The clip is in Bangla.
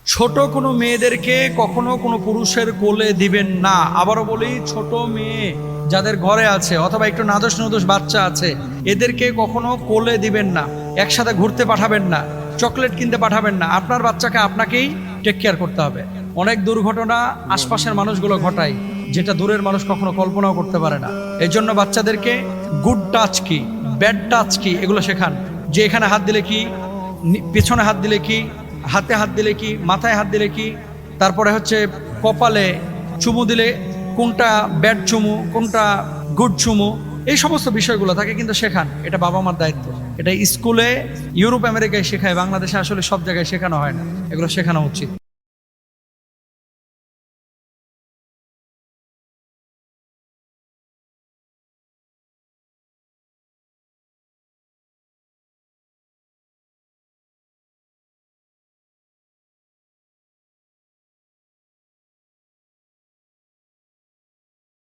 ছোট কোনো মেয়েদেরকে কখনো কোনো পুরুষের কোলে দিবেন না। আবারও বলি, ছোট মেয়ে যাদের ঘরে আছে অথবা একটু নাদোষ নদোষ বাচ্চা আছে, এদেরকে কখনো কোলে দিবেন না। একসাথে ঘুরতে পাঠাবেন না, চকলেট কিনতে পাঠাবেন না। আপনার বাচ্চাকে আপনাকেই টেক কেয়ার করতে হবে। অনেক দুর্ঘটনা আশপাশের মানুষগুলো ঘটায়, যেটা দূরের মানুষ কখনো কল্পনাও করতে পারে না। এই জন্য বাচ্চাদেরকে গুড টাচ কি, ব্যাড টাচ কি, এগুলো শেখান। যে এখানে হাত দিলে কি, পেছনে হাত দিলে কি, হাতে হাত দিলে কি, মাথায় হাত দিলে কি, তারপরে হচ্ছে কপালে চুমু দিলে কোনটা ব্যাড চুমু, কোনটা গুড চুমু, এই সমস্ত বিষয়গুলো তাকে কিন্তু শেখান। এটা বাবা মার দায়িত্ব। এটা স্কুলে, ইউরোপ আমেরিকায় শেখায়, বাংলাদেশে আসলে সব জায়গায় শেখানো হয় না। এগুলো শেখানো উচিত।